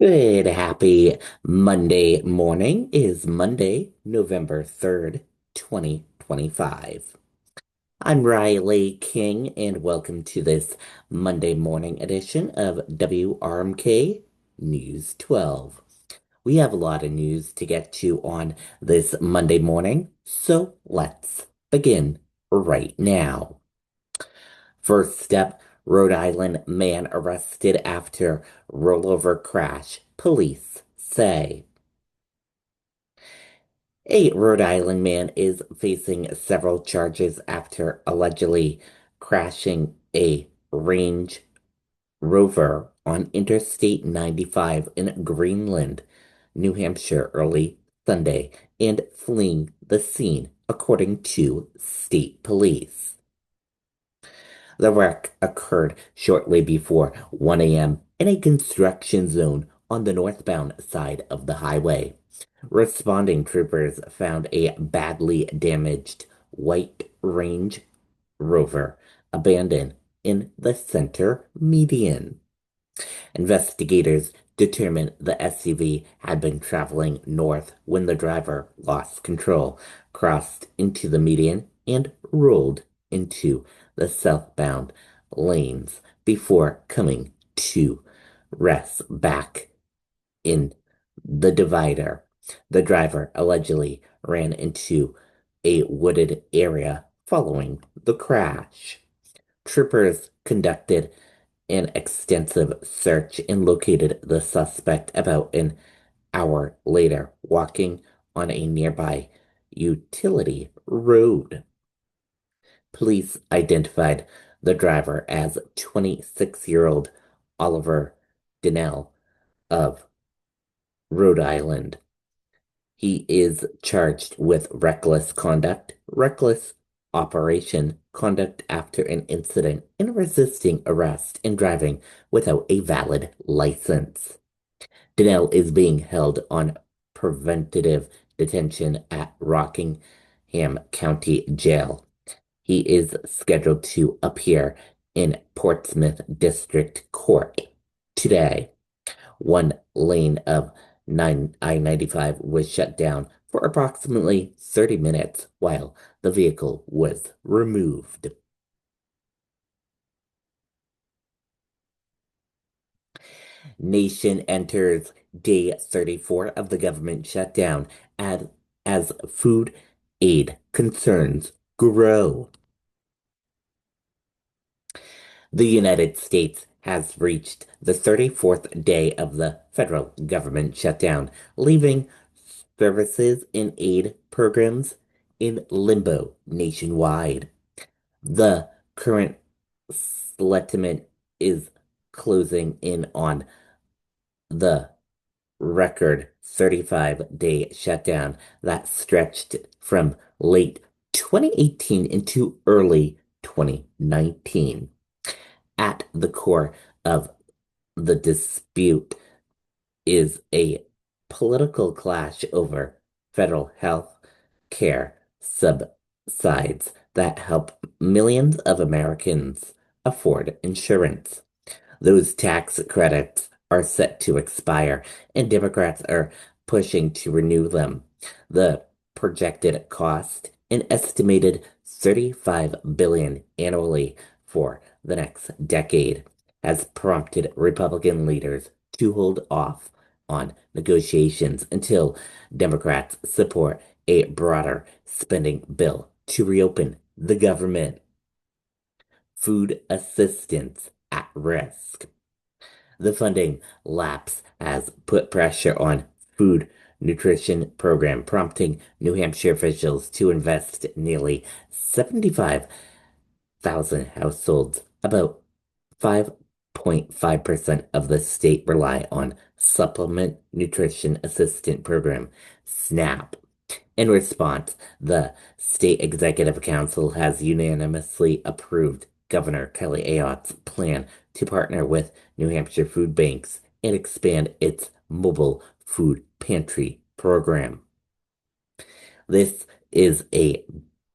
Good, happy Monday morning is Monday, November 3rd, 2025. I'm Riley King, and welcome to this Monday morning edition of WRMK News 12. We have a lot of news to get to on this Monday morning, so let's begin right now. First up, Rhode Island man arrested after rollover crash, police say. A Rhode Island man is facing several charges after allegedly crashing a Range Rover on Interstate 95 in Greenland, New Hampshire early Sunday and fleeing the scene, according to state police. The wreck occurred shortly before 1 a.m. in a construction zone on the northbound side of the highway. Responding troopers found a badly damaged white Range Rover abandoned in the center median. Investigators determined the SUV had been traveling north when the driver lost control, crossed into the median, and rolled into the southbound lanes before coming to rest back in the divider. The driver allegedly ran into a wooded area following the crash. Troopers conducted an extensive search and located the suspect about an hour later, walking on a nearby utility road. Police identified the driver as 26-year-old Oliver Donnell of Rhode Island. He is charged with reckless operation, conduct after an incident, and resisting arrest and driving without a valid license. Donnell is being held on preventative detention at Rockingham County Jail. He is scheduled to appear in Portsmouth District Court today. One lane of I-95 was shut down for approximately 30 minutes while the vehicle was removed. Nation enters day 34 of the government shutdown as, as food aid concerns grow. The United States has reached the 34th day of the federal government shutdown, leaving services and aid programs in limbo nationwide. The current settlement is closing in on the record 35-day shutdown that stretched from late 2018 into early 2019. At the core of the dispute is a political clash over federal health care subsidies that help millions of Americans afford insurance. Those tax credits are set to expire, and Democrats are pushing to renew them. The projected cost, an estimated $35 billion annually for the next decade, has prompted Republican leaders to hold off on negotiations until Democrats support a broader spending bill to reopen the government. Food assistance at risk. The funding lapse has put pressure on food nutrition program, prompting New Hampshire officials to invest nearly 75,000 households, about 5.5% of the state rely on Supplement Nutrition Assistance Program, SNAP. In response, the State Executive Council has unanimously approved Governor Kelly Ayotte's plan to partner with New Hampshire food banks and expand its mobile food pantry program. This is a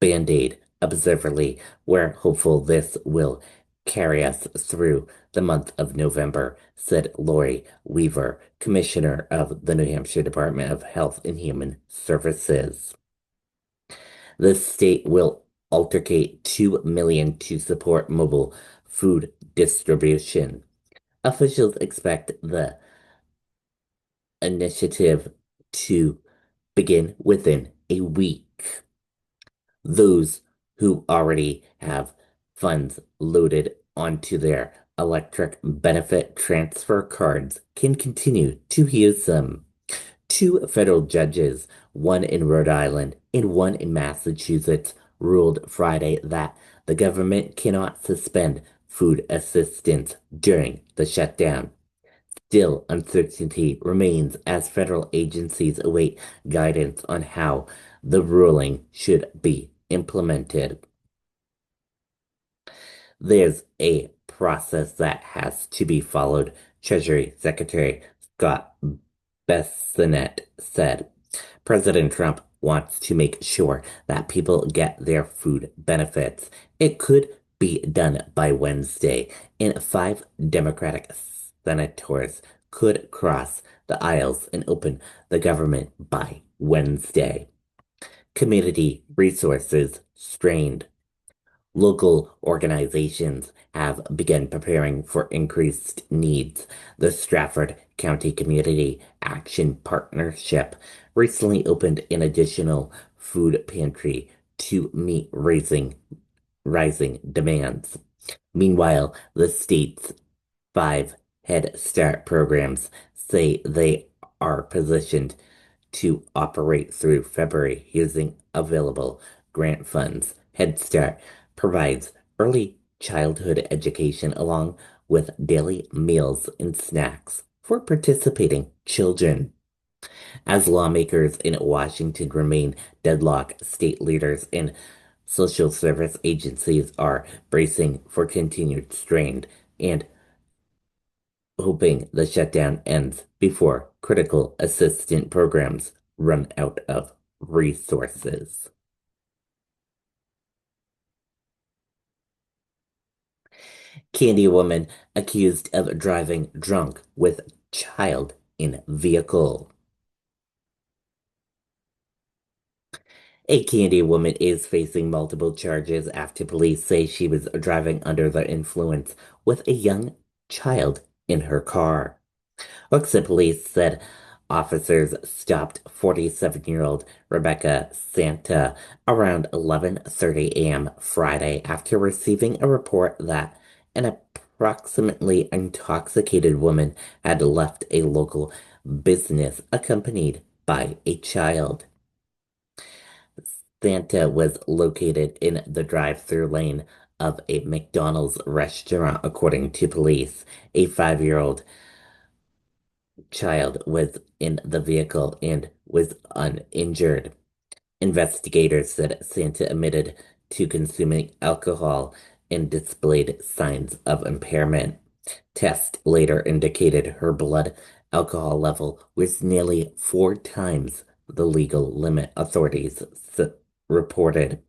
band-aid, observantly. We're hopeful this will carry us through the month of November, said Lori Weaver, Commissioner of the New Hampshire Department of Health and Human Services. The state will allocate 2 million to support mobile food distribution. Officials expect the initiative to begin within a week. Those who already have funds loaded onto their electric benefit transfer cards can continue to use them. Two federal judges, one in Rhode Island and one in Massachusetts, ruled Friday that the government cannot suspend food assistance during the shutdown. Still, uncertainty remains as federal agencies await guidance on how the ruling should be implemented. There's a process that has to be followed, Treasury Secretary Scott Bessent said. President Trump wants to make sure that people get their food benefits. It could be done by Wednesday, and five Democratic senators could cross the aisles and open the government by Wednesday. Community resources strained. Local organizations have begun preparing for increased needs. The Stratford County Community Action Partnership recently opened an additional food pantry to meet rising demands. Meanwhile, the state's five Head Start programs say they are positioned to operate through February using available grant funds. Head Start provides early childhood education along with daily meals and snacks for participating children. As lawmakers in Washington remain deadlocked, state leaders and social service agencies are bracing for continued strain and hoping the shutdown ends before critical assistance programs run out of resources. Candy woman accused of driving drunk with child in vehicle. A Candy woman is facing multiple charges after police say she was driving under the influence with a young child in her car. Oxford police said officers stopped 47-year-old Rebecca Santa around 11:30 a.m. Friday after receiving a report that an approximately intoxicated woman had left a local business accompanied by a child. Santa was located in the drive-through lane of a McDonald's restaurant, according to police. A 5-year-old child was in the vehicle and was uninjured. Investigators said Santa admitted to consuming alcohol and displayed signs of impairment. Tests later indicated her blood alcohol level was nearly 4 times the legal limit, authorities reported.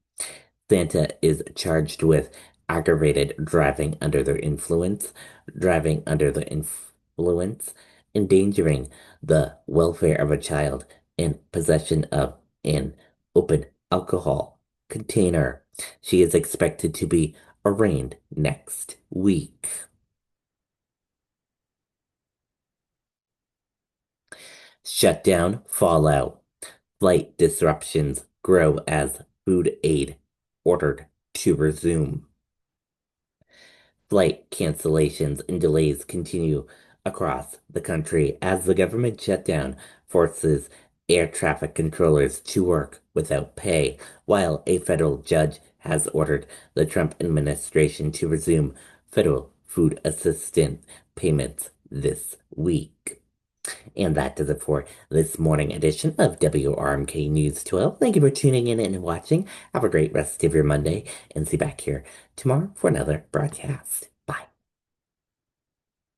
Santa is charged with aggravated driving under the influence, driving under the influence, endangering the welfare of a child, and possession of an open alcohol container. She is expected to be arraigned next week. Shutdown fallout. Flight disruptions grow as food aid ordered to resume. Flight cancellations and delays continue across the country as the government shutdown forces air traffic controllers to work without pay, while a federal judge has ordered the Trump administration to resume federal food assistance payments this week. And that does it for this morning edition of WRMK News 12. Thank you for tuning in and watching. Have a great rest of your Monday and see you back here tomorrow for another broadcast.